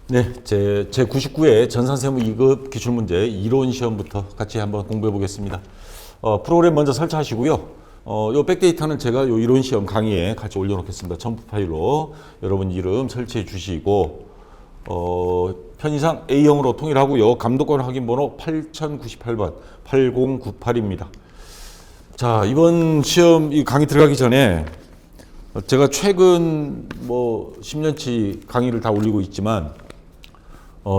네, 제 99회 전산세무 2급 기출문제 이론 시험부터 같이 한번 공부해 보겠습니다. 프로그램 먼저 설치하시고요. 요 백데이터는 제가 요 이론 시험 강의에 같이 올려놓겠습니다. 첨부 파일로 여러분 이름 설치해 주시고, 편의상 A형으로 통일하고요. 감독관 확인번호 8098번 8098입니다. 자, 이번 시험 이 강의 들어가기 전에 제가 최근 10년치 강의를 다 올리고 있지만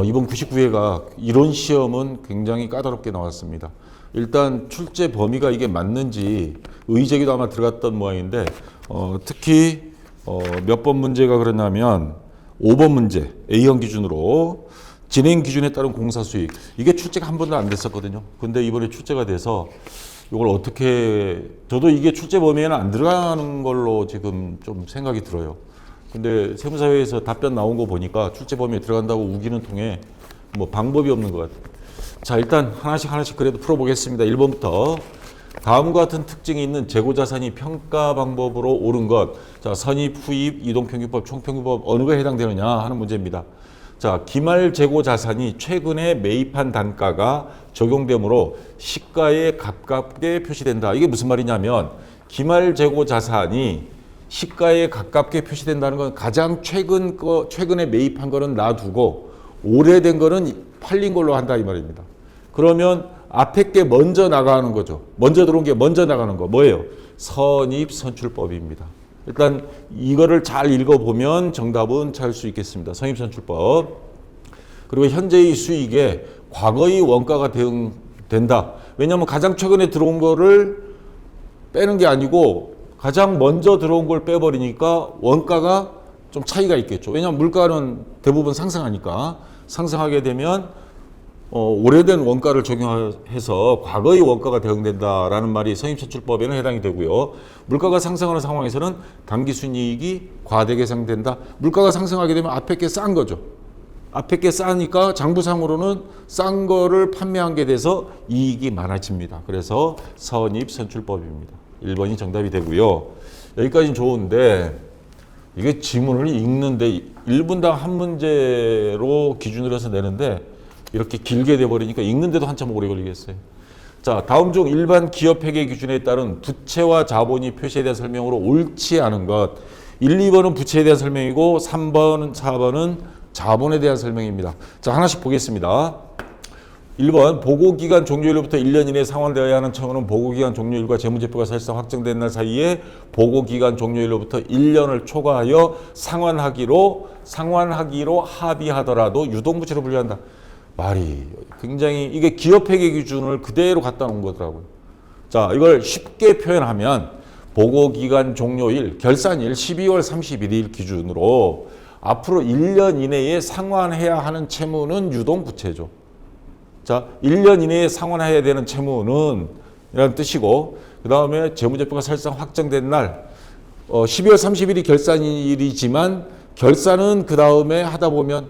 이번 99회가 이론 시험은 굉장히 까다롭게 나왔습니다. 일단 출제 범위가 이게 맞는지 의제기도 아마 들어갔던 모양인데 특히 몇 번 문제가 그랬냐면 5번 문제 A형 기준으로 진행 기준에 따른 공사 수익, 이게 출제가 한 번도 안 됐었거든요. 근데 이번에 출제가 돼서 이걸 어떻게, 저도 이게 출제 범위에는 안 들어가는 걸로 지금 좀 생각이 들어요. 근데 세무사회에서 답변 나온 거 보니까 출제 범위에 들어간다고 우기는 통에 방법이 없는 것 같아요. 자, 일단 하나씩 그래도 풀어보겠습니다. 1번부터 다음과 같은 특징이 있는 재고자산이 평가 방법으로 옳은 것. 자, 선입, 후입, 이동평균법, 총평균법 어느 거에 해당되느냐 하는 문제입니다. 자, 기말 재고자산이 최근에 매입한 단가가 적용되므로 시가에 가깝게 표시된다. 이게 무슨 말이냐면 기말 재고자산이 시가에 가깝게 표시된다는 건 가장 최근에 매입한 거는 놔두고 오래된 거는 팔린 걸로 한다 이 말입니다. 그러면 앞에 게 먼저 나가는 거죠. 먼저 들어온 게 먼저 나가는 거 뭐예요? 선입선출법입니다. 일단 이거를 잘 읽어보면 정답은 찾을 수 있겠습니다. 선입선출법. 그리고 현재의 수익에 과거의 원가가 대응된다. 왜냐하면 가장 최근에 들어온 거를 빼는 게 아니고 가장 먼저 들어온 걸 빼버리니까 원가가 좀 차이가 있겠죠. 왜냐하면 물가는 대부분 상승하니까 상승하게 되면 오래된 원가를 적용해서 과거의 원가가 대응된다라는 말이 선입선출법에는 해당이 되고요. 물가가 상승하는 상황에서는 당기순이익이 과대계상된다. 물가가 상승하게 되면 앞에 게 싼 거죠. 앞에 게 싸니까 장부상으로는 싼 거를 판매한 게 돼서 이익이 많아집니다. 그래서 선입선출법입니다. 1번이 정답이 되고요. 여기까지는 좋은데 이게 지문을 읽는데 1분당 한 문제로 기준으로 해서 내는데 이렇게 길게 돼버리니까 읽는데도 한참 오래 걸리겠어요. 자, 다음 중 일반 기업 회계 기준에 따른 부채와 자본이 표시에 대한 설명으로 옳지 않은 것. 1, 2번은 부채에 대한 설명이고 3번, 4번은 자본에 대한 설명입니다. 자, 하나씩 보겠습니다. 1번 보고기간 종료일로부터 1년 이내에 상환되어야 하는 채무는 보고기간 종료일과 재무제표가 사실상 확정된 날 사이에 보고기간 종료일로부터 1년을 초과하여 상환하기로 합의하더라도 유동부채로 분류한다. 말이 굉장히 이게 기업회계 기준을 그대로 갖다 놓은 거더라고요. 자, 이걸 쉽게 표현하면 보고기간 종료일, 결산일 12월 31일 기준으로 앞으로 1년 이내에 상환해야 하는 채무는 유동부채죠. 자, 1년 이내에 상환해야 되는 채무는 이라는 뜻이고, 그 다음에 재무제표가 사실상 확정된 날 12월 30일이 결산일이지만 결산은 그 다음에 하다 보면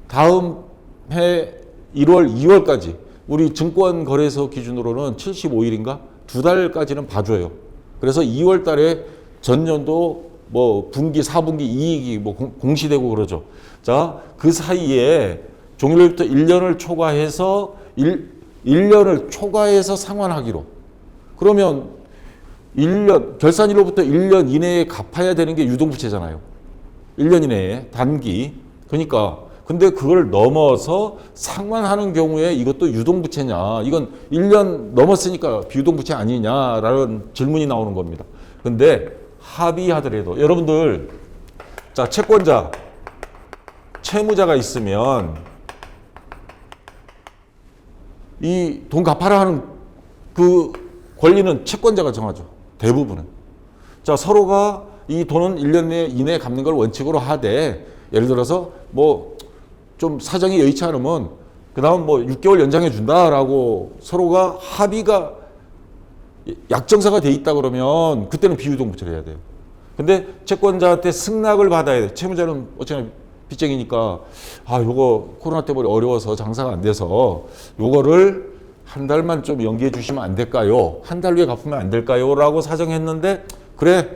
다음 해 1월, 2월까지 우리 증권거래소 기준으로는 75일인가? 2달까지는 봐줘요. 그래서 2월 달에 전년도 분기, 4분기 이익이 공시되고 그러죠. 자, 그 사이에 종료일부터 1년을 초과해서 1년을 초과해서 상환하기로. 그러면 1년, 결산일로부터 1년 이내에 갚아야 되는 게 유동부채잖아요. 1년 이내에 단기. 그러니까 근데 그걸 넘어서 상환하는 경우에 이것도 유동부채냐, 이건 1년 넘었으니까 비유동부채 아니냐라는 질문이 나오는 겁니다. 근데 합의하더라도 여러분들, 자, 채권자, 채무자가 있으면 이 돈 갚아라 하는 그 권리는 채권자가 정하죠. 대부분은. 자, 서로가 이 돈은 1년 이내에 갚는 걸 원칙으로 하되, 예를 들어서 좀 사정이 여의치 않으면 그 다음 6개월 연장해 준다라고 서로가 합의가 약정사가 돼 있다 그러면 그때는 비유동부채를 해야 돼요. 근데 채권자한테 승낙을 받아야 돼. 채무자는 어쨌든 빚쟁이니까 요거 코로나 때문에 어려워서 장사가 안 돼서 요거를 한 달만 좀 연기해 주시면 안 될까요? 한 달 후에 갚으면 안 될까요? 라고 사정했는데, 그래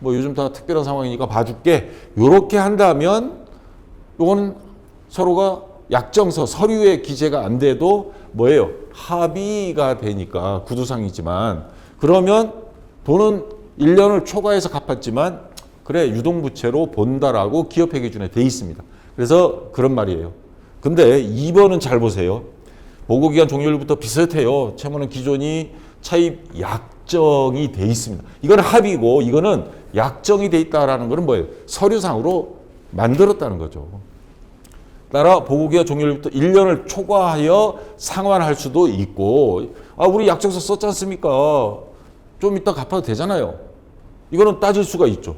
요즘 다 특별한 상황이니까 봐줄게, 요렇게 한다면 요거는 서로가 약정서, 서류에 기재가 안 돼도 뭐예요? 합의가 되니까 구두상이지만 그러면 돈은 1년을 초과해서 갚았지만 그래 유동부채로 본다라고 기업회계준에 돼 있습니다. 그래서 그런 말이에요. 근데 2번은 잘 보세요. 보고기간 종료일부터 비슷해요. 채무는 기존이 차입 약정이 돼 있습니다. 이건 합의고 이거는 약정이 돼 있다라는 거는 뭐예요? 서류상으로 만들었다는 거죠. 따라 보고기간 종료일부터 1년을 초과하여 상환할 수도 있고 우리 약정서 썼지 않습니까? 좀 이따 갚아도 되잖아요. 이거는 따질 수가 있죠.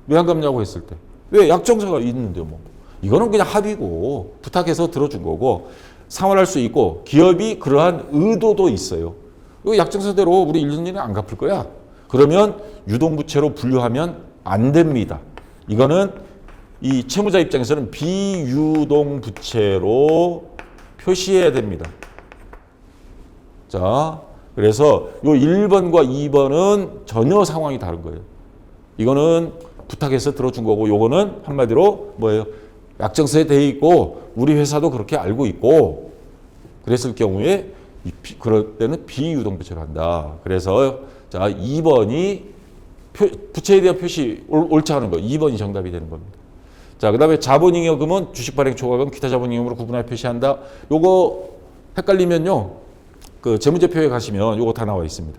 왜 안 갚냐고 했을 때. 왜? 약정서가 있는데 뭐. 이거는 그냥 합의고 부탁해서 들어준 거고 상환할 수 있고 기업이 그러한 의도도 있어요. 이거 약정서대로 우리 1년 내내 안 갚을 거야. 그러면 유동부채로 분류하면 안 됩니다. 이거는 이 채무자 입장에서는 비유동부채로 표시해야 됩니다. 자, 그래서 요 1번과 2번은 전혀 상황이 다른 거예요. 이거는 부탁해서 들어준 거고 요거는 한마디로 뭐예요? 약정서에 돼 있고 우리 회사도 그렇게 알고 있고 그랬을 경우에 그럴 때는 비유동부채로 한다. 그래서 자 2번이 부채에 대한 표시 옳지 않은 거 2번이 정답이 되는 겁니다. 자, 그 다음에 자본잉여금은 주식 발행 초과금 기타 자본잉여금으로 구분하여 표시한다. 요거 헷갈리면요. 그 재무제표에 가시면 요거 다 나와 있습니다.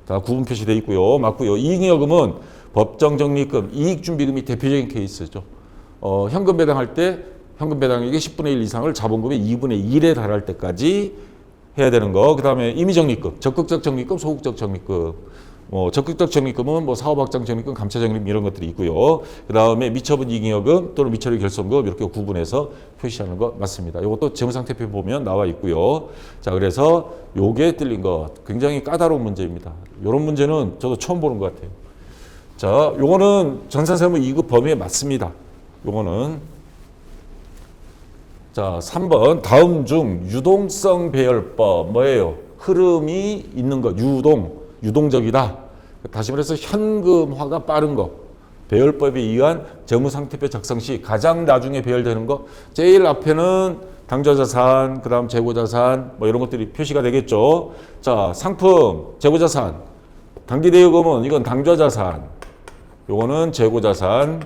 다 구분 표시되어 있고요. 맞고요. 이익잉여금은 법정적립금, 이익준비금이 대표적인 케이스죠. 현금 배당할 때 현금 배당액의 10분의 1 이상을 자본금의 2분의 1에 달할 때까지 해야 되는 거. 그 다음에 임의적립금, 적극적 적립금, 소극적 적립금. 적극적 적립금은 뭐 사업 확장 적립금, 감차 적립금 이런 것들이 있고요. 그 다음에 미처분 이익잉여금 또는 미처리 결손금 이렇게 구분해서 표시하는 거 맞습니다. 이것도 재무상태표 보면 나와 있고요. 자, 그래서 요게 틀린 거 굉장히 까다로운 문제입니다. 이런 문제는 저도 처음 보는 것 같아요. 자, 요거는 전산세무 2급 범위에 맞습니다. 요거는 자 3번 다음 중 유동성 배열법 뭐예요? 흐름이 있는 것 유동적이다. 다시 말해서 현금화가 빠른 거 배열법에 의한 재무상태표 작성 시 가장 나중에 배열되는 거 제일 앞에는 당좌자산 그 다음 재고자산 뭐 이런 것들이 표시가 되겠죠. 자 상품 재고자산 당기대여금은 이건 당좌자산 요거는 재고자산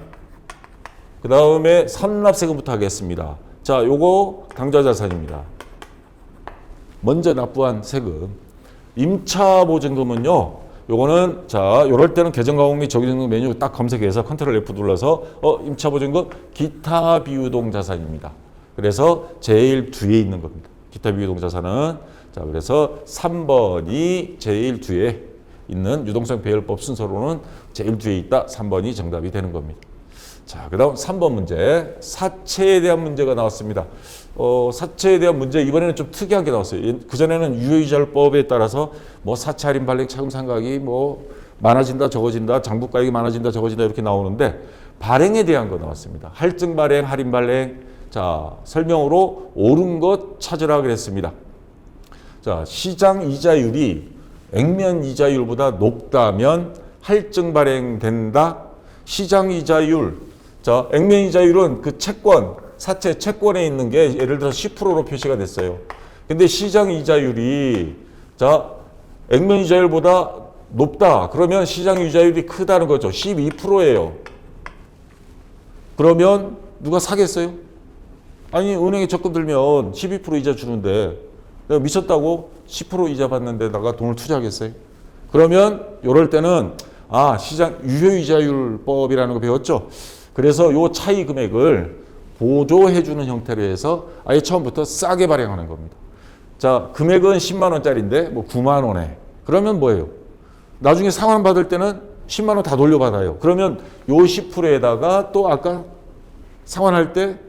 그 다음에 선납세금부터 하겠습니다. 자, 요거 당좌자산입니다. 먼저 납부한 세금. 임차보증금은요. 요거는 자, 요럴 때는 계정가공 및 정기증금 메뉴 딱 검색해서 컨트롤 F 눌러서 임차보증금 기타 비유동자산입니다. 그래서 제일 뒤에 있는 겁니다. 기타 비유동자산은 자, 그래서 3번이 제일 뒤에 있는 유동성 배열법 순서로는 제일 뒤에 있다. 3번이 정답이 되는 겁니다. 자, 그 다음 3번 문제. 사채에 대한 문제가 나왔습니다. 사채에 대한 문제 이번에는 좀 특이하게 나왔어요. 그전에는 유효이자율법에 따라서 뭐 사채 할인 발행 차금 상각이 뭐 많아진다 적어진다 장부가액이 많아진다 적어진다 이렇게 나오는데 발행에 대한 거 나왔습니다. 할증 발행 할인 발행 자 설명으로 옳은 것 찾으라 그랬습니다. 자 시장 이자율이 액면 이자율보다 높다면 할증 발행된다. 시장 이자율 자, 액면 이자율은 그 채권, 사채 채권에 있는 게 예를 들어 10%로 표시가 됐어요. 근데 시장 이자율이 자, 액면 이자율보다 높다. 그러면 시장 이자율이 크다는 거죠. 12%예요. 그러면 누가 사겠어요? 아니, 은행에 적금 들면 12% 이자 주는데 내가 미쳤다고 10% 이자 받는 데다가 돈을 투자하겠어요? 그러면 이럴 때는 시장 유효이자율법이라는 거 배웠죠? 그래서 요 차이 금액을 보조해주는 형태로 해서 아예 처음부터 싸게 발행하는 겁니다. 자, 금액은 10만 원짜리인데 뭐 9만 원에. 그러면 뭐예요? 나중에 상환 받을 때는 10만 원 다 돌려받아요. 그러면 요 10%에다가 또 아까 상환할 때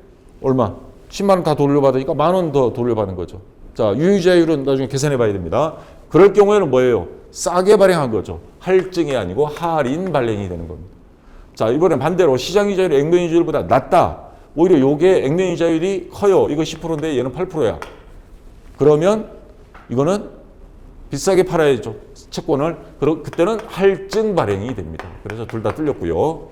얼마? 10만 원 다 돌려받으니까 1만 원 더 돌려받는 거죠. 자, 유효이자율은 나중에 계산해 봐야 됩니다. 그럴 경우에는 뭐예요? 싸게 발행한 거죠. 할증이 아니고 할인 발행이 되는 겁니다. 자, 이번엔 반대로 시장 이자율이 액면 이자율보다 낮다. 오히려 요게 액면 이자율이 커요. 이거 10%인데 얘는 8%야. 그러면 이거는 비싸게 팔아야죠. 채권을. 그때는 할증 발행이 됩니다. 그래서 둘 다 틀렸고요.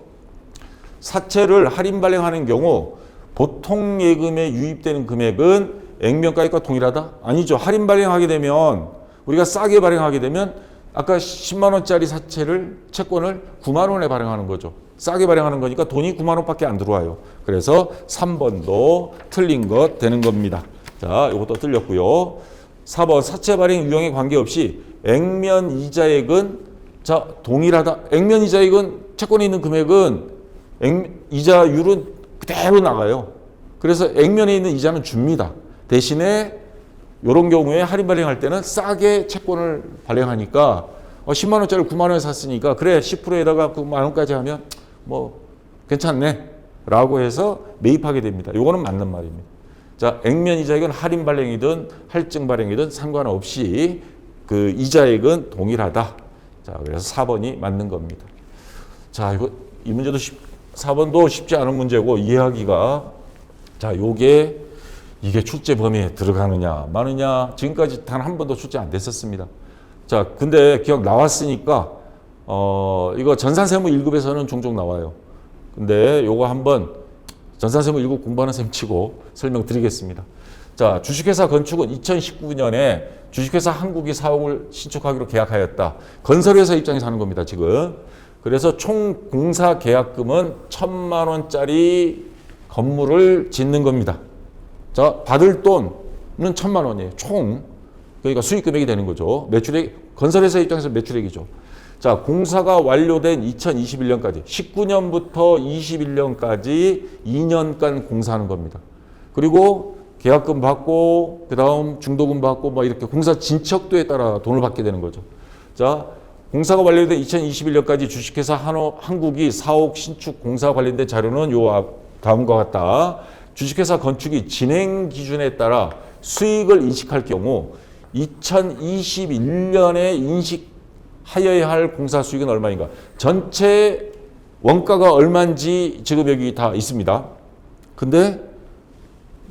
사채를 할인 발행하는 경우 보통 예금에 유입되는 금액은 액면가액과 동일하다? 아니죠. 할인 발행하게 되면 우리가 싸게 발행하게 되면 아까 10만 원짜리 사채를 채권을 9만 원에 발행하는 거죠. 싸게 발행하는 거니까 돈이 9만 원밖에 안 들어와요. 그래서 3번도 틀린 것 되는 겁니다. 자, 이것도 틀렸고요. 4번 사채 발행 유형에 관계없이 액면 이자액은 자 동일하다. 액면 이자액은 채권에 있는 금액은 이자율은 그대로 나가요. 그래서 액면에 있는 이자는 줍니다. 대신에 이런 경우에 할인 발행할 때는 싸게 채권을 발행하니까 10만 원짜리 9만 원에 샀으니까 그래 10%에다가 9만 원까지 하면 뭐 괜찮네 라고 해서 매입하게 됩니다. 이거는 맞는 말입니다. 자, 액면 이자액은 할인 발행이든 할증 발행이든 상관없이 그 이자액은 동일하다. 자, 그래서 4번이 맞는 겁니다. 자, 이 문제도 4번도 쉽지 않은 문제고 이해하기가 자, 이게 출제 범위에 들어가느냐 마느냐 지금까지 단 한 번도 출제 안 됐었습니다. 자, 근데 기억 나왔으니까 이거 전산세무 1급에서는 종종 나와요. 근데 요거 한번 전산세무 1급 공부하는 셈 치고 설명드리겠습니다. 자, 주식회사 건축은 2019년에 주식회사 한국이 사옥을 신축하기로 계약하였다. 건설회사 입장에서 하는 겁니다, 지금. 그래서 총 공사 계약금은 1,000만 원짜리 건물을 짓는 겁니다. 자, 받을 돈은 1,000만 원이에요. 총. 그러니까 수익 금액이 되는 거죠. 매출액, 건설회사 입장에서 매출액이죠. 자, 공사가 완료된 2021년까지 19년부터 21년까지 2년간 공사하는 겁니다. 그리고 계약금 받고 그다음 중도금 받고 뭐 이렇게 공사 진척도에 따라 돈을 받게 되는 거죠. 자, 공사가 완료된 2021년까지 주식회사 한국이 사옥 신축 공사 관련된 자료는 다음과 같다. 주식회사 건축이 진행 기준에 따라 수익을 인식할 경우 2021년에 인식하여야 할 공사 수익은 얼마인가? 전체 원가가 얼마인지 지금 여기 다 있습니다. 근데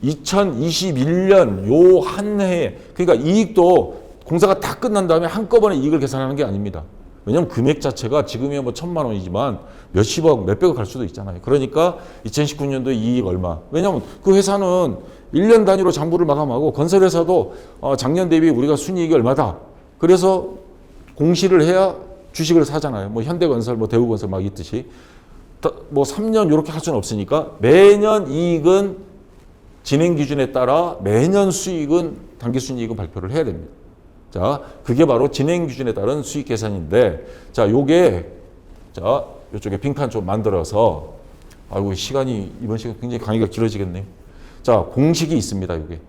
2021년 요 한 해에 그러니까 이익도 공사가 다 끝난 다음에 한꺼번에 이익을 계산하는 게 아닙니다. 왜냐하면 금액 자체가 지금이야 뭐 1,000만 원이지만 몇십억, 몇백억 갈 수도 있잖아요. 그러니까 2019년도 이익 얼마. 왜냐하면 그 회사는 1년 단위로 장부를 마감하고 건설회사도 작년 대비 우리가 순이익이 얼마다. 그래서 공시를 해야 주식을 사잖아요. 뭐 현대건설, 뭐 대우건설 막 있듯이. 뭐 3년 이렇게 할 수는 없으니까 매년 이익은 진행 기준에 따라 매년 수익은 당기순이익은 발표를 해야 됩니다. 자, 그게 바로 진행 기준에 따른 수익 계산인데, 자, 요게, 자, 요쪽에 빙판 좀 만들어서, 아이고, 이번 시간 굉장히 강의가 길어지겠네요. 자, 공식이 있습니다, 요게.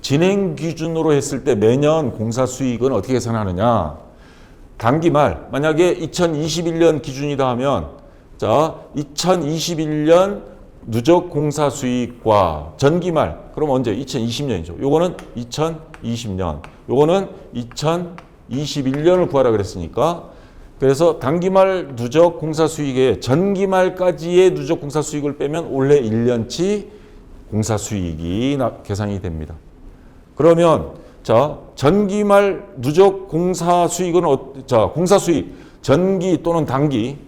진행 기준으로 했을 때 매년 공사 수익은 어떻게 계산하느냐. 단기 말, 만약에 2021년 기준이다 하면, 자, 2021년 누적 공사 수익과 전기말, 그럼 언제? 2020년이죠. 요거는 2020년, 요거는 2021년을 구하라 그랬으니까, 그래서 단기말 누적 공사 수익에 전기말까지의 누적 공사 수익을 빼면 올해 1년치 공사 수익이 계산이 됩니다. 그러면 자, 전기말 누적 공사 수익은 자, 공사 수익 전기 또는 단기,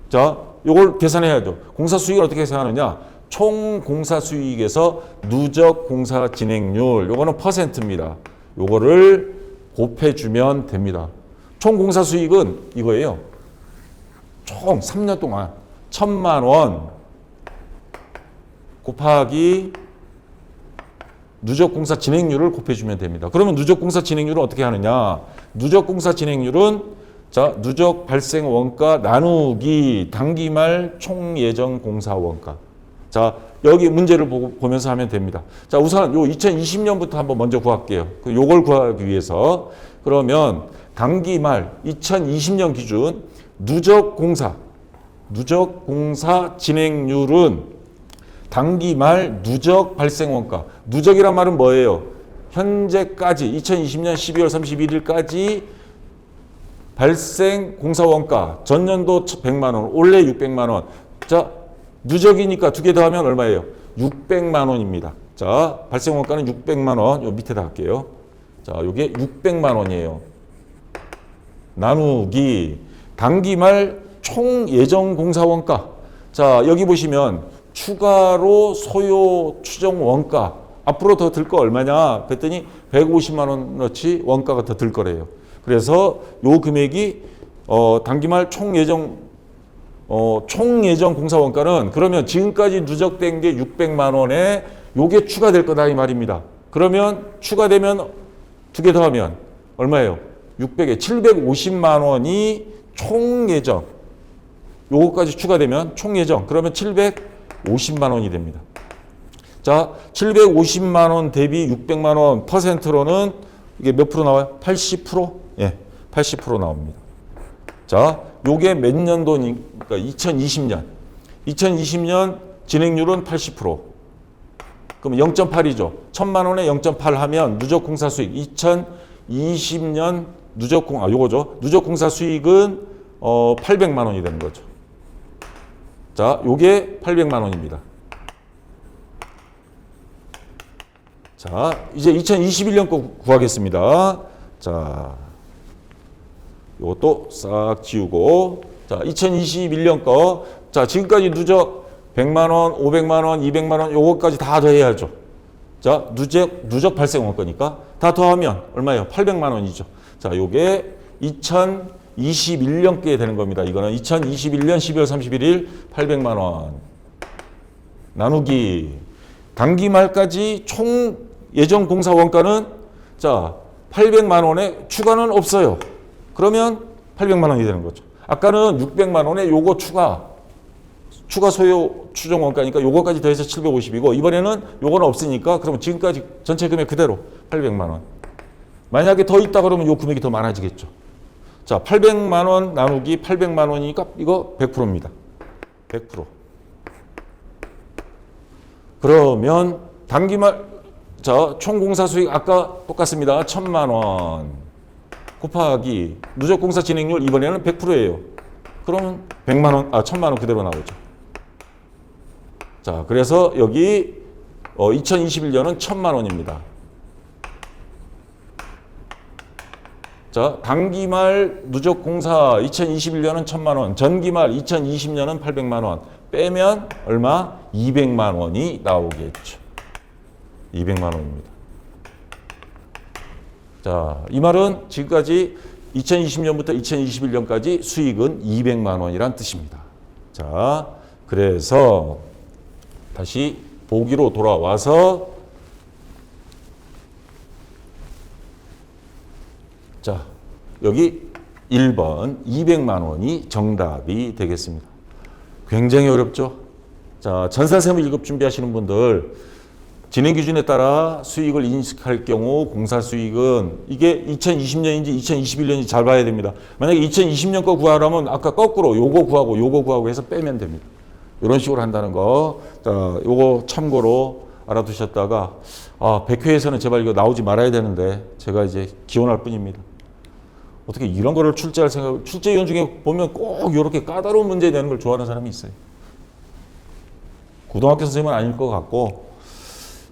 자, 요걸 계산해야죠. 공사 수익을 어떻게 계산하느냐? 총 공사 수익에서 누적 공사 진행률, 요거는 퍼센트입니다. 요거를 곱해주면 됩니다. 총 공사 수익은 이거예요. 총 3년 동안 1,000만 원 곱하기 누적 공사 진행률을 곱해주면 됩니다. 그러면 누적 공사 진행률은 어떻게 하느냐? 누적 공사 진행률은 자, 누적 발생 원가 나누기 단기말 총 예정 공사 원가. 자, 여기 문제를 보면서 하면 됩니다. 자, 우선 요 2020년부터 한번 먼저 구할게요. 요걸 구하기 위해서. 그러면 단기말 2020년 기준 누적 공사 진행률은 단기말 누적 발생 원가. 누적이란 말은 뭐예요? 현재까지 2020년 12월 31일까지 발생 공사 원가, 전년도 100만 원, 올해 600만 원. 자, 누적이니까 두 개 더하면 얼마예요? 600만 원입니다. 자, 발생 원가는 600만 원. 요 밑에다 할게요. 자, 요게 600만 원이에요. 나누기 단기말 총 예정 공사 원가. 자, 여기 보시면 추가로 소요 추정 원가 앞으로 더 들 거 얼마냐 그랬더니 150만 원어치 원가가 더 들 거래요. 그래서 요 금액이 단기말 총예정 공사 원가는 그러면 지금까지 누적된 게 600만 원에 요게 추가될 거다 이 말입니다. 그러면 추가되면 두 개 더하면 얼마예요? 600에 750만 원이 총예정 요거까지 추가되면 총예정 그러면 750만 원이 됩니다. 자, 750만 원 대비 600만 원 퍼센트로는 이게 몇 프로 나와요? 80%? 예, 80% 나옵니다. 자, 요게 몇 년도니까 2020년. 2020년 진행률은 80%. 그럼 0.8이죠. 1000만 원에 0.8 하면 누적 공사 수익 2020년 요거죠. 누적 공사 수익은 800만 원이 되는 거죠. 자, 요게 800만 원입니다. 자, 이제 2021년 거 구하겠습니다. 자, 요것도 싹 지우고. 자, 2021년 거. 자, 지금까지 누적 100만 원, 500만 원, 200만 원 요거까지 다 더해야죠. 자, 누적 발생 원가니까 다 더하면 얼마예요? 800만 원이죠. 자, 요게 2021년 게 되는 겁니다. 이거는 2021년 12월 31일 800만 원 나누기 단기 말까지 총 예정 공사 원가는 자 800만 원에 추가는 없어요. 그러면 800만 원이 되는 거죠. 아까는 600만 원에 요거 추가 소요 추정 원가니까 요거까지 더해서 750이고 이번에는 요거는 없으니까 그러면 지금까지 전체 금액 그대로 800만 원. 만약에 더 있다 그러면 요 금액이 더 많아지겠죠. 자, 800만 원 나누기 800만 원이니까 이거 100%입니다. 100%. 그러면 단기말 자, 총 공사 수익 아까 똑같습니다. 1000만 원 곱하기 누적 공사 진행률 이번에는 100%예요. 그러면 100만 원, 1000만 원 그대로 나오죠. 자, 그래서 여기 2021년은 1000만 원입니다. 자, 단기말 누적 공사 2021년은 1000만 원, 전기말 2020년은 800만 원 빼면 얼마? 200만 원이 나오겠죠. 200만 원입니다. 자, 이 말은 지금까지 2020년부터 2021년까지 수익은 200만 원이란 뜻입니다. 자, 그래서 다시 보기로 돌아와서 자, 여기 1번 200만 원이 정답이 되겠습니다. 굉장히 어렵죠? 자, 전산세무 1급 준비하시는 분들 진행 기준에 따라 수익을 인식할 경우 공사 수익은 이게 2020년인지 2021년인지 잘 봐야 됩니다. 만약에 2020년 거 구하려면 아까 거꾸로 요거 구하고 해서 빼면 됩니다. 이런 식으로 한다는 거. 자, 요거 참고로 알아두셨다가 100회에서는 제발 이거 나오지 말아야 되는데 제가 이제 기원할 뿐입니다. 어떻게 이런 거를 출제할 생각, 출제위원 중에 보면 꼭 이렇게 까다로운 문제 내는 걸 좋아하는 사람이 있어요. 고등학교 선생님은 아닐 것 같고.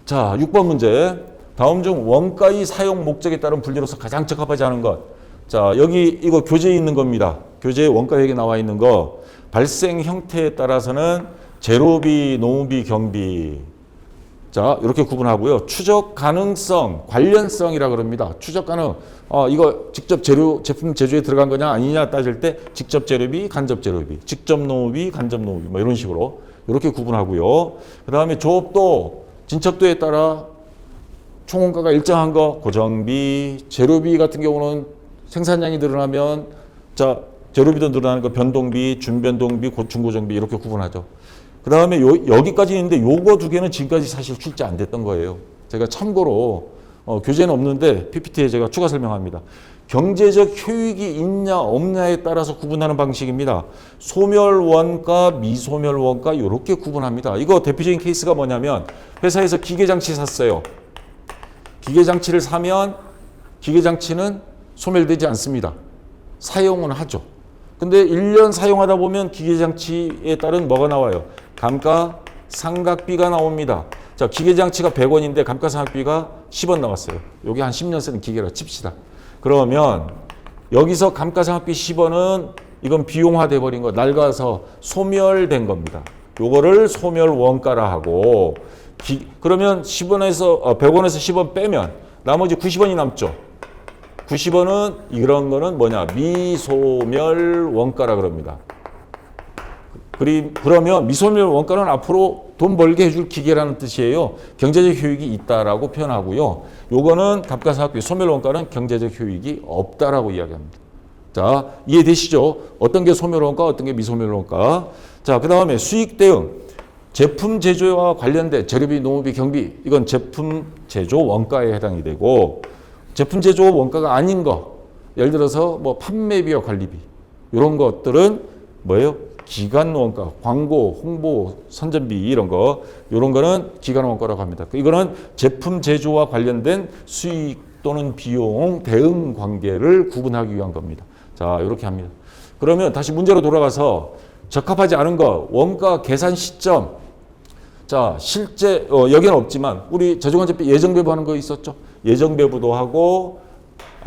자, 6번 문제. 다음 중 원가의 사용 목적에 따른 분리로서 가장 적합하지 않은 것. 자, 여기 이거 교재에 있는 겁니다. 교재에 원가액이 나와 있는 거. 발생 형태에 따라서는 재료비, 노무비, 경비. 자, 이렇게 구분하고요. 추적 가능성, 관련성이라 그럽니다. 추적 가능. 이거 직접 제품 제조에 들어간 거냐 아니냐 따질 때 직접 재료비, 간접 재료비, 직접 노무비, 간접 노무비 뭐 이런 식으로 이렇게 구분하고요. 그다음에 조업도 진척도에 따라 총원가가 일정한 거, 고정비, 재료비 같은 경우는 생산량이 늘어나면 자, 재료비도 늘어나는 거 변동비, 준변동비, 중고정비 이렇게 구분하죠. 그 다음에 여기까지 있는데 요거 두 개는 지금까지 사실 출제 안 됐던 거예요. 제가 참고로 교재는 없는데 PPT에 제가 추가 설명합니다. 경제적 효익이 있냐 없냐에 따라서 구분하는 방식입니다. 소멸원가, 미소멸원가 이렇게 구분합니다. 이거 대표적인 케이스가 뭐냐면 회사에서 기계장치 샀어요. 기계장치를 사면 기계장치는 소멸되지 않습니다. 사용은 하죠. 근데 1년 사용하다 보면 기계장치에 따른 뭐가 나와요? 감가상각비가 나옵니다. 자, 기계장치가 100원인데 감가상각비가 10원 나왔어요. 여기 한 10년 쓰는 기계라 칩시다. 그러면 여기서 감가상각비 10원은 이건 비용화돼 버린 거, 낡아서 소멸된 겁니다. 요거를 소멸 원가라 하고 그러면 100원에서 10원 빼면 나머지 90원이 남죠. 90원은 이런 거는 뭐냐? 미소멸 원가라 그럽니다. 그러면 미소멸 원가는 앞으로 돈 벌게 해줄 기계라는 뜻이에요. 경제적 효익이 있다라고 표현하고요. 요거는 감가상각비 소멸 원가는 경제적 효익이 없다라고 이야기합니다. 자, 이해되시죠? 어떤 게 소멸 원가, 어떤 게 미소멸 원가. 자, 그 다음에 수익 대응. 제품 제조와 관련된 재료비, 노무비, 경비. 이건 제품 제조 원가에 해당이 되고 제품 제조 원가가 아닌 거. 예를 들어서 뭐 판매비와 관리비. 이런 것들은 뭐예요? 기간 원가, 광고, 홍보, 선전비 이런 거, 이런 거는 기간 원가라고 합니다. 이거는 제품 제조와 관련된 수익 또는 비용 대응 관계를 구분하기 위한 겁니다. 자, 이렇게 합니다. 그러면 다시 문제로 돌아가서 적합하지 않은 거, 원가 계산 시점. 자, 실제 여기는 없지만 우리 재조관제비 예정 배부하는 거 있었죠? 예정 배부도 하고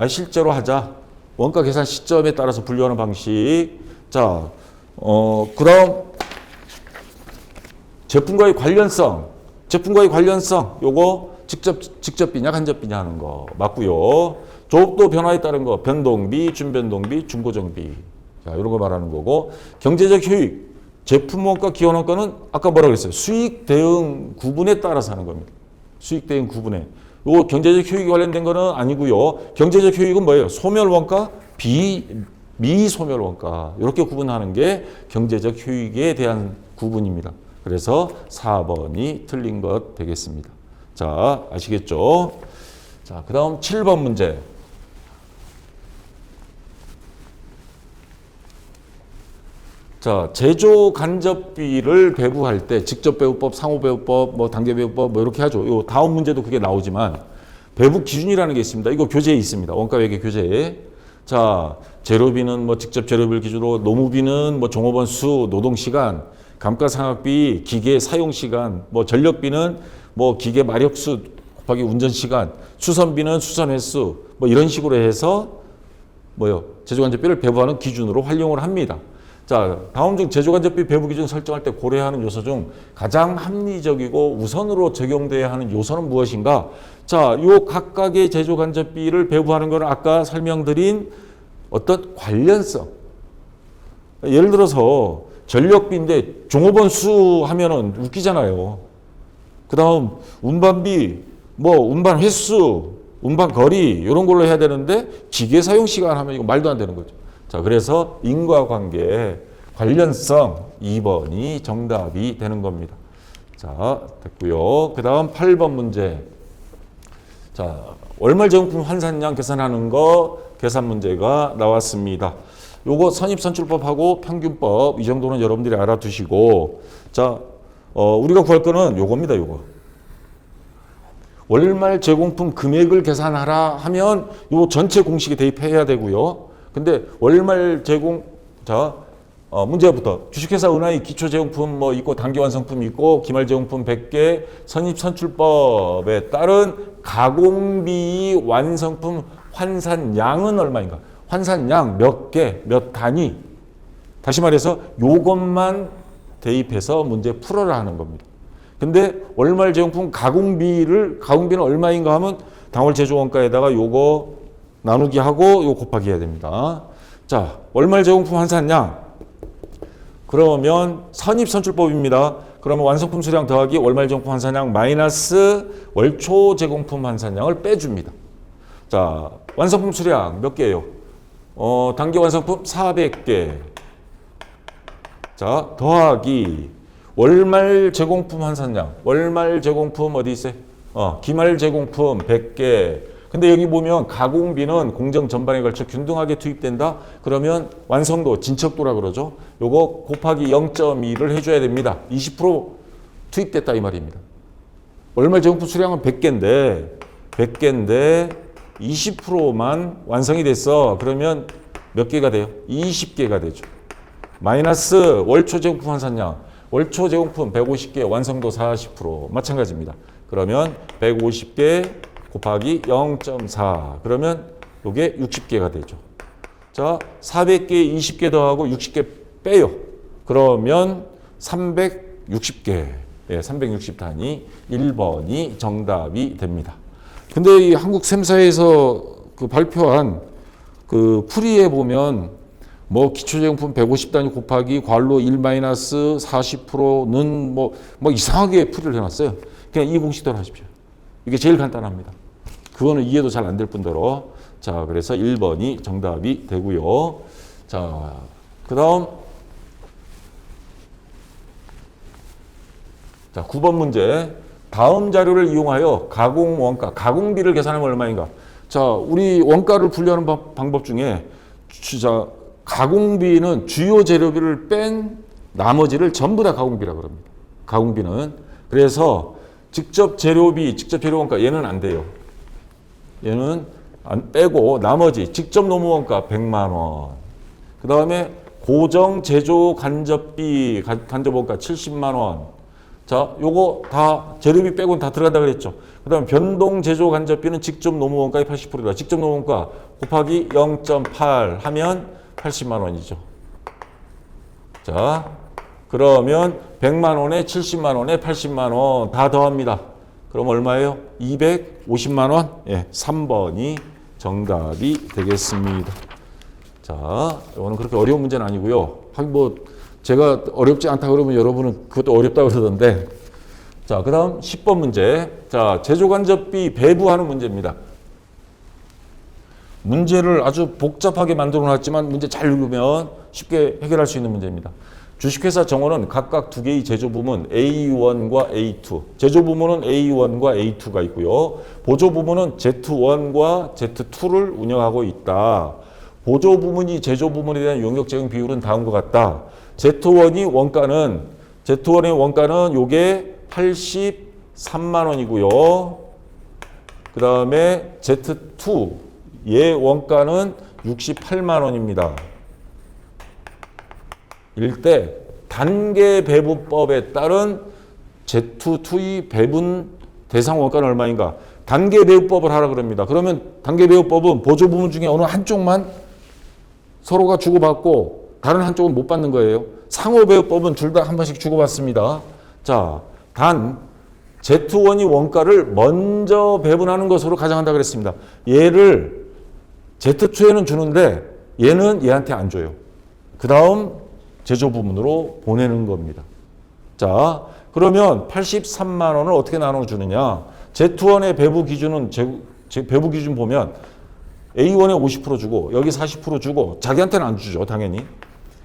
실제로 하자. 원가 계산 시점에 따라서 분류하는 방식. 자, 그다음 제품과의 관련성, 요거 직접비냐 간접비냐 하는 거 맞고요. 조업도 변화에 따른 거, 변동비, 준변동비, 중고정비. 자, 이런 거 말하는 거고 경제적 효익, 제품 원가, 기원 원가는 아까 뭐라 그랬어요? 수익 대응 구분에 따라서 하는 겁니다. 수익 대응 구분에. 요 경제적 효익이 관련된 거는 아니고요. 경제적 효익은 뭐예요? 소멸 원가, 미소멸 원가 이렇게 구분하는 게 경제적 효익에 대한 구분입니다. 그래서 4번이 틀린 것 되겠습니다. 자, 아시겠죠? 자, 그 다음 7번 문제. 자, 제조 간접비를 배부할 때 직접 배부법, 상호 배부법, 뭐 단계 배부법 뭐 이렇게 하죠. 요 다음 문제도 그게 나오지만 배부 기준이라는 게 있습니다. 이거 교재에 있습니다. 원가 회계 교재에. 자, 재료비는 뭐 직접 재료비를 기준으로, 노무비는 뭐 종업원 수, 노동 시간, 감가상각비, 기계 사용 시간, 뭐 전력비는 뭐 기계 마력 수 곱하기 운전 시간, 수선비는 수선 횟수, 뭐 이런 식으로 해서 뭐요? 제조간접비를 배부하는 기준으로 활용을 합니다. 자, 다음 중 제조간접비 배부 기준 설정할 때 고려하는 요소 중 가장 합리적이고 우선으로 적용돼야 하는 요소는 무엇인가? 자, 요 각각의 제조간접비를 배부하는 것은 아까 설명드린 어떤 관련성. 예를 들어서 전력비인데 종업원 수 하면은 웃기잖아요. 그 다음 운반비, 뭐 운반 횟수, 운반 거리 이런 걸로 해야 되는데 기계 사용 시간 하면 이거 말도 안 되는 거죠. 자, 그래서 인과관계, 관련성 2번이 정답이 되는 겁니다. 자, 됐고요. 그 다음 8번 문제. 자, 월말 제공품 환산량 계산하는 거 계산 문제가 나왔습니다. 요거 선입선출법하고 평균법 이 정도는 여러분들이 알아두시고, 자, 우리가 구할 거는 요겁니다. 요거. 월말 제공품 금액을 계산하라 하면 요 전체 공식에 대입해야 되고요. 근데 월말 제공, 자, 문제부터 주식회사 은하의 기초제공품 뭐 있고 단기완성품 있고 기말제공품 100개, 선입선출법에 따른 가공비 완성품 환산량은 얼마인가? 환산량 몇 개, 몇 단위. 다시 말해서 요것만 대입해서 문제 풀어라 하는 겁니다. 근데 월말 제공품 가공비는 얼마인가 하면 당월 제조원가에다가 요거 나누기 하고 요 곱하기 해야 됩니다. 자, 월말 제공품 환산량. 그러면 선입선출법입니다. 그러면 완성품 수량 더하기 월말 제공품 환산량 마이너스 월초 제공품 환산량을 빼줍니다. 자, 완성품 수량 몇 개예요? 단기 완성품 400개. 자, 더하기 월말 제공품 환산량. 월말 제공품 어디 있어요? 기말 제공품 100개. 근데 여기 보면 가공비는 공정 전반에 걸쳐 균등하게 투입된다. 그러면 완성도, 진척도라 그러죠. 요거 곱하기 0.2를 해줘야 됩니다. 20% 투입됐다 이 말입니다. 월말 제공품 수량은 100개인데 20%만 완성이 됐어. 그러면 몇 개가 돼요? 20개가 되죠. 마이너스 월초 제공품 환산량. 월초 제공품 150개, 완성도 40%. 마찬가지입니다. 그러면 150개 곱하기 0.4. 그러면 이게 60개가 되죠. 자, 400개 20개 더하고 60개 빼요. 그러면 360 360개, 360단위 1번이 정답이 됩니다. 근데 이 한국 셈사에서 그 발표한 그 풀이에 보면 뭐 기초제형품 150단위 곱하기 괄호 1-40%는 뭐 이상하게 풀이를 해놨어요. 그냥 이 공식대로 하십시오. 이게 제일 간단합니다. 그거는 이해도 잘 안 될 뿐더러. 자, 그래서 1번이 정답이 되고요. 자, 그 다음. 자, 9번 문제. 다음 자료를 이용하여 가공 원가, 가공비를 계산하면 얼마인가? 자, 우리 원가를 분류하는 방법 중에 가공비는 주요 재료비를 뺀 나머지를 전부 다 가공비라고 합니다. 가공비는. 그래서 직접 재료비, 직접 재료 원가 얘는 안 돼요. 얘는 안 빼고 나머지 직접 노무 원가 100만 원. 그 다음에 고정 제조 간접비, 간접 원가 70만 원. 자, 요거 다 재료비 빼고는 다 들어간다 그랬죠. 그 다음에 변동 제조 간접비는 직접 노무 원가의 80%다. 직접 노무 원가 곱하기 0.8 하면 80만 원이죠. 자, 그러면 100만 원에 70만 원에 80만 원 다 더합니다. 그럼 얼마예요? 250만 원? 예, 3번이 정답이 되겠습니다. 자, 이거는 그렇게 어려운 문제는 아니고요. 하긴 뭐 제가 어렵지 않다 그러면 여러분은 그것도 어렵다 그러던데. 자, 그 다음 10번 문제. 자, 제조간접비 배부하는 문제입니다. 문제를 아주 복잡하게 만들어 놨지만 문제 잘 읽으면 쉽게 해결할 수 있는 문제입니다. 주식회사 정원은 각각 두 개의 제조부문 A1과 A2, 제조부문은 A1과 A2가 있고요. 보조부문은 Z1과 Z2를 운영하고 있다. 보조부문이 제조부문에 대한 용역제공 비율은 다음과 같다. Z1의 원가는 요게 83만 원이고요. 그 다음에 Z2, 얘 원가는 68만 원입니다. 일때 단계 배부법에 따른 Z2의 배분 대상 원가는 얼마인가? 단계 배부법을 하라 그럽니다. 그러면 단계 배부법은 보조 부문 중에 어느 한쪽만 서로가 주고받고 다른 한쪽은 못 받는 거예요. 상호 배부법은 둘 다 한 번씩 주고받습니다. 자, 단 Z1이 원가를 먼저 배분하는 것으로 가정한다 그랬습니다. 얘를 Z2에는 주는데 얘는 얘한테 안 줘요. 그 다음 제조 부문으로 보내는 겁니다. 자, 그러면 83만 원을 어떻게 나눠주느냐? Z1의 배부 기준은 배부 기준 보면 A1에 50% 주고 여기 40% 주고 자기한테는 안 주죠, 당연히.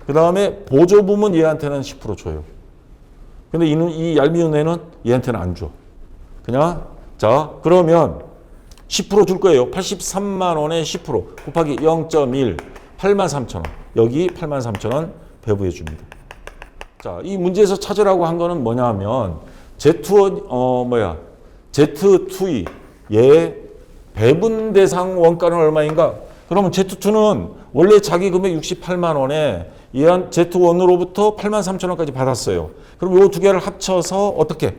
그 다음에 보조 부문 얘한테는 10% 줘요. 근데 이 얄미운 애는 얘한테는 안 줘. 그냥 자, 그러면 10% 줄 거예요. 83만 원에 10% 곱하기 0.1 83,000원. 여기 83,000원 배부해 줍니다. 자, 이 문제에서 찾으라고 한 거는 뭐냐 하면 Z2의 얘 배분 대상 원가는 얼마인가? 그러면 Z2는 원래 자기 금액 68만 원에 얘한 Z1으로부터 83,000원까지 받았어요. 그럼 요 두 개를 합쳐서 어떻게?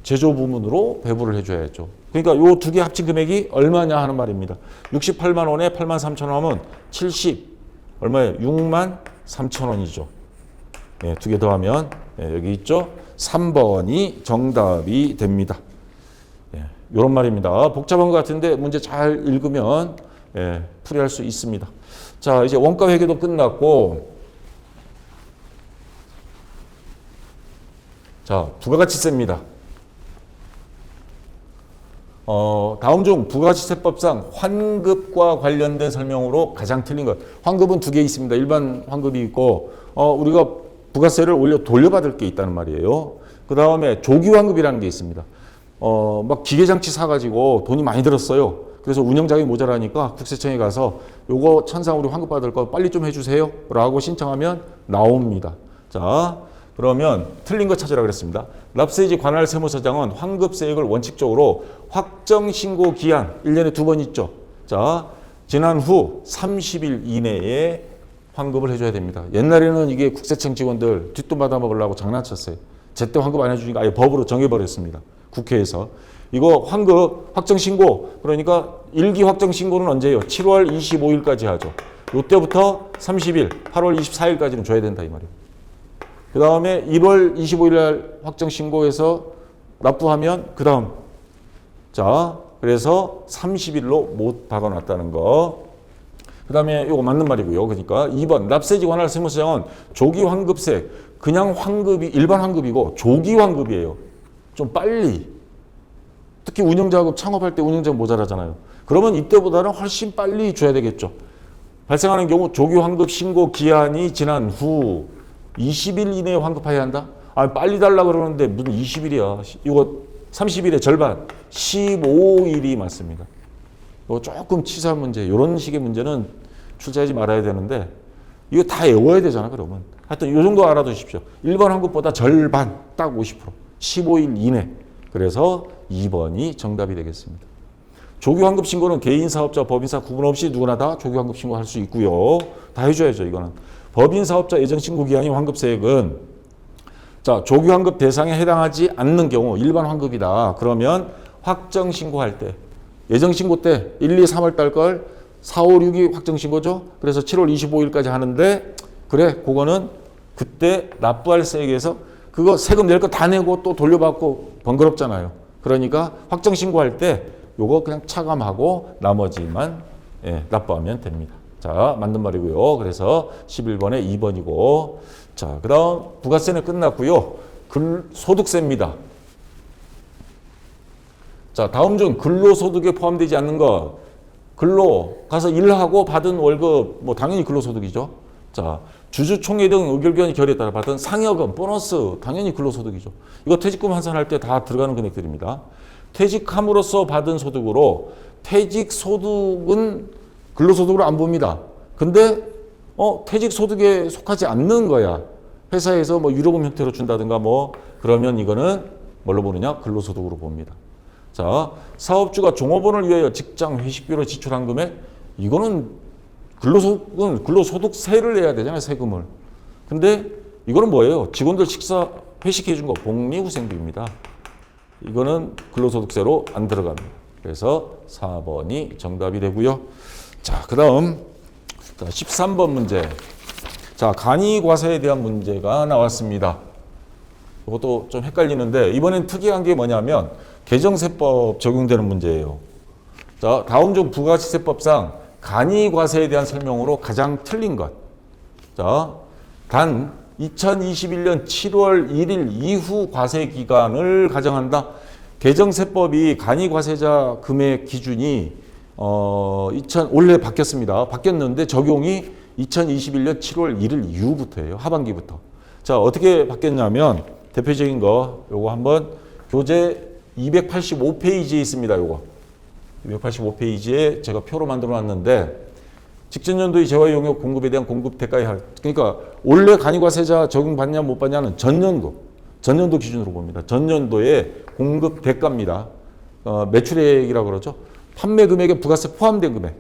제조 부문으로 배부를 해줘야죠. 그러니까 요 두 개 합친 금액이 얼마냐 하는 말입니다. 68만 원에 83,000원 하면 70 얼마예요? 63,000원이죠. 예, 두 개 더하면 여기 있죠. 3번이 정답이 됩니다. 예, 이런 말입니다. 복잡한 것 같은데 문제 잘 읽으면 풀이할 수 있습니다. 자, 이제 원가 회계도 끝났고, 자, 부가가치세입니다. 다음 중 부가가치세법상 환급과 관련된 설명으로 가장 틀린 것. 환급은 두 개 있습니다. 일반 환급이 있고, 우리가 부가세를 돌려받을 게 있다는 말이에요. 그 다음에 조기 환급이라는 게 있습니다. 막 기계장치 사가지고 돈이 많이 들었어요. 그래서 운영자금이 모자라니까 국세청에 가서 요거 천상 우리 환급받을 거 빨리 좀 해주세요 라고 신청하면 나옵니다. 자, 그러면 틀린 거 찾으라 그랬습니다. 납세지 관할 세무서장은 환급세액을 원칙적으로 확정신고 기한 1년에 2번 있죠. 자, 지난 후 30일 이내에 환급을 해줘야 됩니다. 옛날에는 이게 국세청 직원들 뒷돈 받아먹으려고 장난쳤어요. 제때 환급 안 해주니까 아예 법으로 정해버렸습니다. 국회에서. 이거 환급 확정신고, 그러니까 일기 확정신고는 언제예요? 7월 25일까지 하죠. 이때부터 30일, 8월 24일까지는 줘야 된다 이 말이에요. 그 다음에 1월 25일 날 확정 신고해서 납부하면 그 다음 자 그래서 30일로 못 박아놨다는 거. 그 다음에 이거 맞는 말이고요. 그러니까 2번 납세지 관할 세무서장은 조기 환급세 그냥 환급이 일반 환급이고 조기 환급이에요. 좀 빨리. 특히 운영자급 창업할 때 운영자가 모자라잖아요. 그러면 이때보다는 훨씬 빨리 줘야 되겠죠. 발생하는 경우 조기 환급 신고 기한이 지난 후 20일 이내에 환급해야 한다? 아, 빨리 달라 그러는데 무슨 20일이야. 이거 30일의 절반, 15일이 맞습니다. 이거 조금 치사한 문제, 이런 식의 문제는 출제하지 말아야 되는데 이거 다 외워야 되잖아, 그러면. 하여튼 이 정도 알아두십시오. 일반 환급보다 절반, 딱 50%, 15일 이내. 그래서 2번이 정답이 되겠습니다. 조기 환급 신고는 개인 사업자, 법인사 구분 없이 누구나 다 조기 환급 신고할 수 있고요. 다 해줘야죠, 이거는. 법인 사업자 예정 신고 기한이 환급세액은 자 조기 환급 대상에 해당하지 않는 경우 일반 환급이다. 그러면 확정 신고할 때 예정 신고 때 1, 2, 3월 달 걸 4, 5, 6이 확정 신고죠. 그래서 7월 25일까지 하는데 그래 그거는 그때 납부할 세액에서 그거 세금 낼 거 다 내고 또 돌려받고 번거롭잖아요. 그러니까 확정 신고할 때 요거 그냥 차감하고 나머지만 납부하면 됩니다. 자, 맞는 말이고요. 그래서 11번에 2번이고. 자, 그 다음 부가세는 끝났고요. 소득세입니다. 자, 다음 중 근로소득에 포함되지 않는 것. 근로 가서 일하고 받은 월급, 뭐 당연히 근로소득이죠. 자, 주주총회 등 의결기관 결의에 따라 받은 상여금, 보너스, 당연히 근로소득이죠. 이거 퇴직금 환산할 때 다 들어가는 금액들입니다. 퇴직함으로써 받은 소득으로 퇴직소득은 근로소득으로 안 봅니다. 근데 퇴직소득에 속하지 않는 거야. 회사에서 뭐 유로금 형태로 준다든가 뭐 그러면 이거는 뭘로 보느냐? 근로소득으로 봅니다. 자, 사업주가 종업원을 위하여 직장 회식비로 지출한 금액 이거는 근로소득은 근로소득세를 내야 되잖아요. 세금을. 근데 이거는 뭐예요? 직원들 식사 회식해 준 거 복리후생비입니다. 이거는 근로소득세로 안 들어갑니다. 그래서 4번이 정답이 되고요. 자, 그 다음 13번 문제. 자, 간이과세에 대한 문제가 나왔습니다. 이것도 좀 헷갈리는데 이번엔 특이한 게 뭐냐면 개정세법 적용되는 문제예요. 자, 다음 중 부가시세법상 간이과세에 대한 설명으로 가장 틀린 것. 자, 단 2021년 7월 1일 이후 과세 기간을 가정한다. 개정세법이 간이과세자 금액 기준이 올해 바뀌었습니다. 바뀌었는데 적용이 2021년 7월 1일 이후부터예요. 하반기부터. 자, 어떻게 바뀌었냐면 대표적인 거 요거 한번 교재 285페이지에 있습니다. 요거 285페이지에 제가 표로 만들어 놨는데 직전 연도의 재화 용역 공급에 대한 공급 대가의 할 그러니까 원래 간이과세자 적용받냐 못 받냐는 전년도 기준으로 봅니다. 전년도의 공급 대가입니다. 매출액이라고 그러죠. 판매 금액에 부가세 포함된 금액.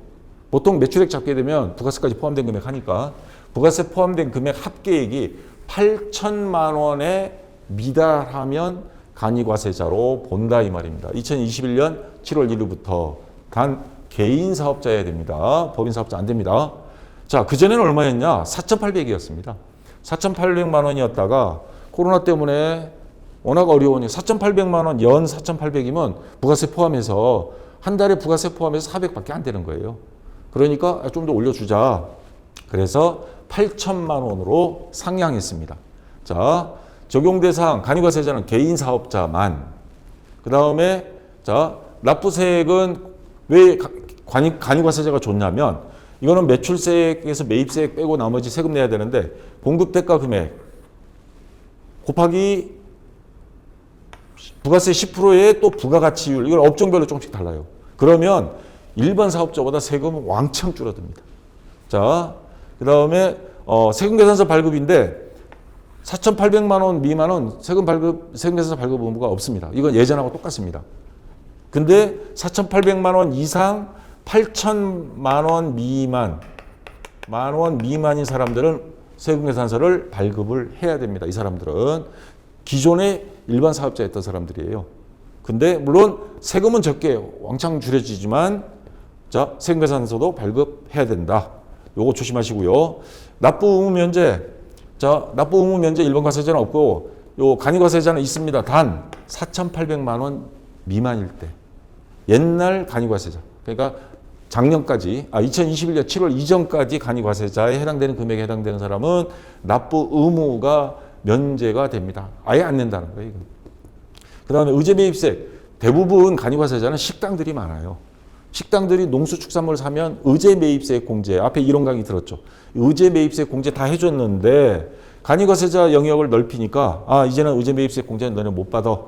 보통 매출액 잡게 되면 부가세까지 포함된 금액 하니까 부가세 포함된 금액 합계액이 8천만 원에 미달하면 간이과세자로 본다 이 말입니다. 2021년 7월 1일부터 단 개인 사업자여야 됩니다. 법인 사업자 안 됩니다. 자, 그전에는 얼마였냐? 4,800이었습니다. 4,800만 원이었다가 코로나 때문에 워낙 어려우니 4,800만 원, 연 4,800이면 부가세 포함해서 한 달에 부가세 포함해서 400밖에 안 되는 거예요. 그러니까 좀 더 올려주자. 그래서 8천만 원으로 상향했습니다. 자, 적용 대상 간이과세자는 개인 사업자만. 그 다음에 자, 납부세액은 왜 간이과세자가 좋냐면 이거는 매출세액에서 매입세액 빼고 나머지 세금 내야 되는데 공급대가 금액 곱하기 부가세 10%에 또 부가가치율 이걸 업종별로 조금씩 달라요. 그러면 일반 사업자보다 세금은 왕창 줄어듭니다. 자, 그 다음에 세금계산서 발급인데 4,800만 원 미만은 세금계산서 발급 의무가 없습니다. 이건 예전하고 똑같습니다. 근데 4,800만 원 이상 8천만 원 미만 만 원 미만인 사람들은 세금계산서를 발급을 해야 됩니다. 이 사람들은 기존의 일반 사업자였던 사람들이에요. 근데 물론 세금은 적게 왕창 줄여지지만 자, 세금계산서도 발급해야 된다. 요거 조심하시고요. 납부 의무 면제. 자, 납부 의무 면제 일반 과세자는 없고 요 간이 과세자는 있습니다. 단 4,800만 원 미만일 때. 옛날 간이 과세자. 그러니까 작년까지 2021년 7월 이전까지 간이 과세자에 해당되는 금액에 해당되는 사람은 납부 의무가 면제가 됩니다. 아예 안 낸다는 거예요. 그다음에 의제 매입세. 대부분 간이 과세자는 식당들이 많아요. 식당들이 농수축산물 사면 의제 매입세 공제. 앞에 이런 강의 들었죠. 의제 매입세 공제 다 해줬는데 간이과세자 영역을 넓히니까 이제는 의제 매입세 공제는 너네 못 받아.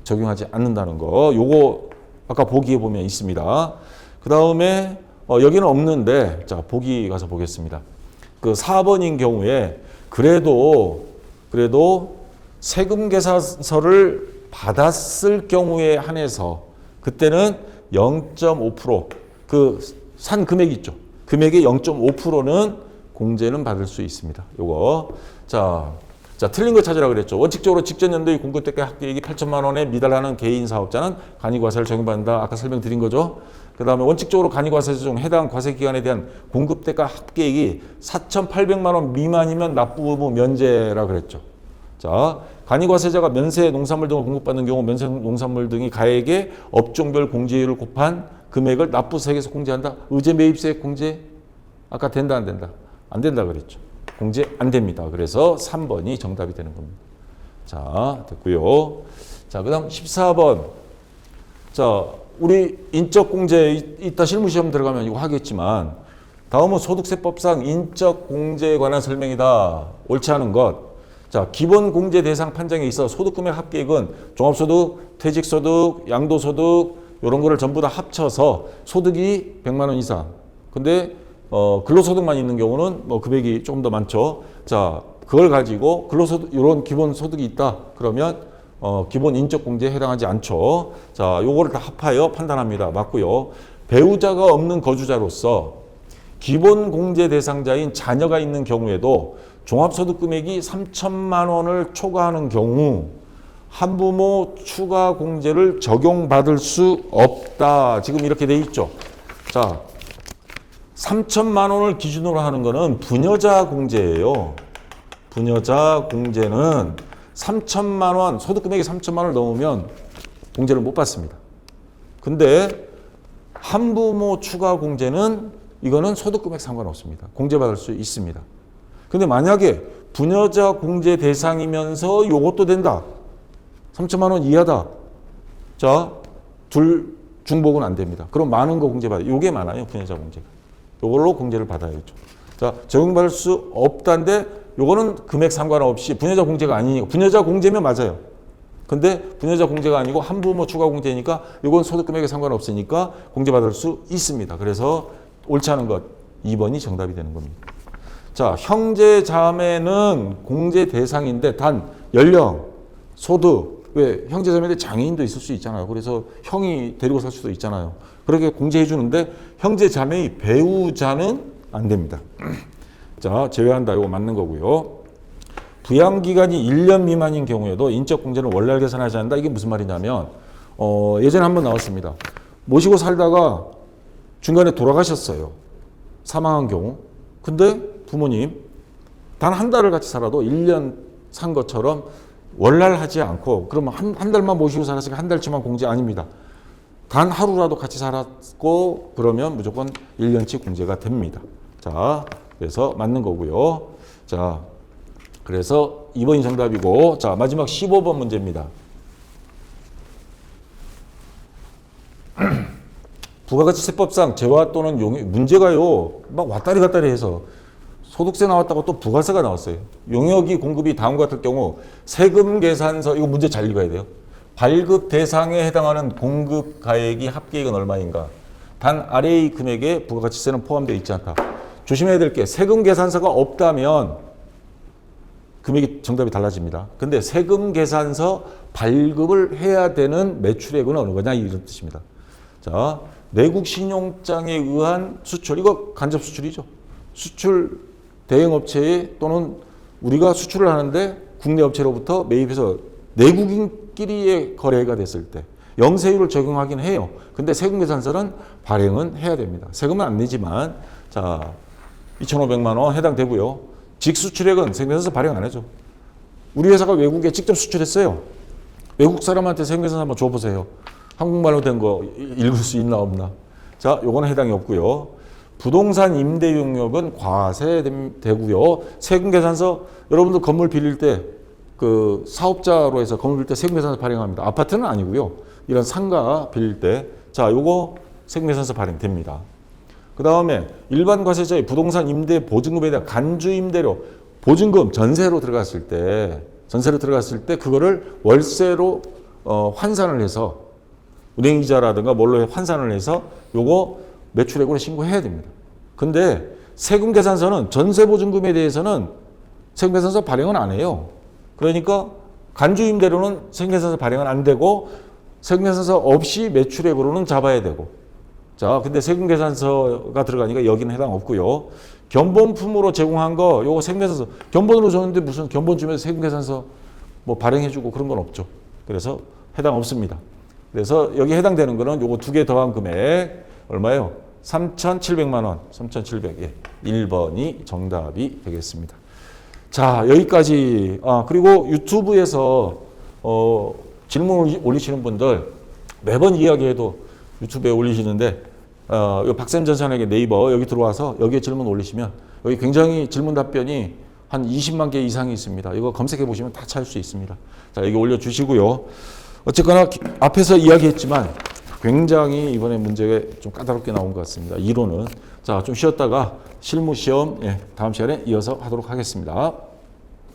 적용하지 않는다는 거. 요거 아까 보기에 보면 있습니다. 그 다음에 여기는 없는데 자 보기 가서 보겠습니다. 그 4번인 경우에 그래도 세금 계산서를 받았을 경우에 한해서 그때는 0.5% 그 산 금액 있죠. 금액의 0.5%는 공제는 받을 수 있습니다. 요거. 자, 틀린 거 찾으라 그랬죠. 원칙적으로 직전 연도의 공급대가 합계액이 8천만 원에 미달하는 개인 사업자는 간이과세를 적용받는다. 아까 설명드린 거죠. 그 다음에 원칙적으로 간이과세 중 해당 과세기간에 대한 공급대가 합계액이 4,800만 원 미만이면 납부 의무 면제라 그랬죠. 자, 간이과세자가 면세 농산물 등을 공급받는 경우 면세 농산물 등이 가액의 업종별 공제율을 곱한 금액을 납부세액에서 공제한다. 의제 매입세액 공제 아까 된다 안 된다? 안 된다 그랬죠. 공제 안 됩니다. 그래서 3번이 정답이 되는 겁니다. 자, 됐고요. 자, 그다음 14번. 자, 우리 인적 공제 이따 실무 시험 들어가면 이거 하겠지만 다음은 소득세법상 인적 공제에 관한 설명이다. 옳지 않은 것. 자, 기본 공제 대상 판정에 있어 소득금액 합계액은 종합소득, 퇴직소득, 양도소득 이런 거를 전부 다 합쳐서 소득이 100만 원 이상. 근데 근로소득만 있는 경우는 뭐 금액이 조금 더 많죠. 자, 그걸 가지고 근로소득 이런 기본 소득이 있다. 그러면 기본 인적 공제에 해당하지 않죠. 자, 요거를 다 합하여 판단합니다. 맞고요. 배우자가 없는 거주자로서 기본 공제 대상자인 자녀가 있는 경우에도 종합소득 금액이 3천만 원을 초과하는 경우 한부모 추가 공제를 적용받을 수 없다. 지금 이렇게 돼 있죠. 자, 3천만 원을 기준으로 하는 거는 부녀자 공제예요. 부녀자 공제는 3천만 원, 소득 금액이 3천만 원을 넘으면 공제를 못 받습니다. 근데 한부모 추가 공제는 이거는 소득 금액 상관없습니다. 공제받을 수 있습니다. 근데 만약에 부녀자 공제 대상이면서 요것도 된다. 3천만 원 이하다. 자, 둘 중복은 안 됩니다. 그럼 많은 거 공제받아요. 요게 많아요. 부녀자 공제가. 요걸로 공제를 받아야죠. 자, 적용받을 수 없다는데 요거는 금액 상관없이 부녀자 공제가 아니니까 부녀자 공제면 맞아요. 근데 부녀자 공제가 아니고 한부모 추가 공제니까 요건 소득 금액에 상관없으니까 공제받을 수 있습니다. 그래서 옳지 않은 것 2번이 정답이 되는 겁니다. 자, 형제 자매는 공제 대상인데 단 연령, 소득, 왜 형제 자매인데 장애인도 있을 수 있잖아요. 그래서 형이 데리고 살 수도 있잖아요. 그렇게 공제해 주는데 형제 자매의 배우자는 안 됩니다. 자, 제외한다. 이거 맞는 거고요. 부양 기간이 1년 미만인 경우에도 인적 공제는 월날 계산하지 않는다. 이게 무슨 말이냐면 예전에 한번 나왔습니다. 모시고 살다가 중간에 돌아가셨어요. 사망한 경우. 근데 부모님 단 한 달을 같이 살아도 1년 산 것처럼 월날 하지 않고 그러면 한 달만 모시고 살았으니까 한 달치만 공제 아닙니다. 단 하루라도 같이 살았고 그러면 무조건 1년치 공제가 됩니다. 자, 그래서 맞는 거고요. 자, 그래서 2번이 정답이고 자, 마지막 15번 문제입니다. 부가가치세법상 재화 또는 용역 문제가요 막 왔다리 갔다리 해서 소득세 나왔다고 또 부가세가 나왔어요. 용역이 공급이 다음과 같을 경우 세금 계산서 이거 문제 잘 읽어야 돼요. 발급 대상에 해당하는 공급 가액이 합계액은 얼마인가? 단 아래의 금액에 부가가치세는 포함되어 있지 않다. 조심해야 될 게 세금 계산서가 없다면 금액이 정답이 달라집니다. 근데 세금 계산서 발급을 해야 되는 매출액은 어느 거냐 이런 뜻입니다. 자, 내국 신용장에 의한 수출 이거 간접 수출이죠. 수출 대행업체에 또는 우리가 수출을 하는데 국내 업체로부터 매입해서 내국인끼리의 거래가 됐을 때 영세율을 적용하긴 해요. 근데 세금 계산서는 발행은 해야 됩니다. 세금은 안 내지만 자 2,500만 원 해당되고요. 직수출액은 생계산서 발행 안 해줘. 우리 회사가 외국에 직접 수출했어요. 외국 사람한테 생계산서 한번 줘보세요. 한국말로 된 거 읽을 수 있나 없나. 자, 요거는 해당이 없고요. 부동산 임대 용역은 과세되고요. 세금계산서, 여러분들 건물 빌릴 때 그 사업자로 해서 건물 빌릴 때 세금계산서 발행합니다. 아파트는 아니고요. 이런 상가 빌릴 때, 자, 요거 세금계산서 발행됩니다. 그 다음에 일반 과세자의 부동산 임대 보증금에 대한 간주 임대료, 보증금 전세로 들어갔을 때 그거를 월세로 환산을 해서 은행이자라든가 뭘로 환산을 해서 요거 매출액으로 신고해야 됩니다. 근데 세금계산서는 전세보증금에 대해서는 세금계산서 발행은 안 해요. 그러니까 간주임대료는 세금계산서 발행은 안 되고 세금계산서 없이 매출액으로는 잡아야 되고. 자, 근데 세금계산서가 들어가니까 여기는 해당 없고요. 견본품으로 제공한 거 요거 세금계산서 견본으로 줬는데 무슨 견본 주면서 세금계산서 뭐 발행해주고 그런 건 없죠. 그래서 해당 없습니다. 그래서 여기 해당되는 거는 요거 두 개 더한 금액 얼마예요? 3,700만 원. 3,700. 예. 1번이 정답이 되겠습니다. 자, 여기까지. 그리고 유튜브에서 질문 올리시는 분들 매번 이야기해도 유튜브에 올리시는데 요 박쌤 전산에게 네이버 여기 들어와서 여기에 질문 올리시면 여기 굉장히 질문 답변이 한 20만 개 이상이 있습니다. 이거 검색해 보시면 다 찾을 수 있습니다. 자, 여기 올려주시고요. 어쨌거나 앞에서 이야기했지만 굉장히 이번에 문제가 좀 까다롭게 나온 것 같습니다. 이론은. 자, 좀 쉬었다가 실무 시험 다음 시간에 이어서 하도록 하겠습니다.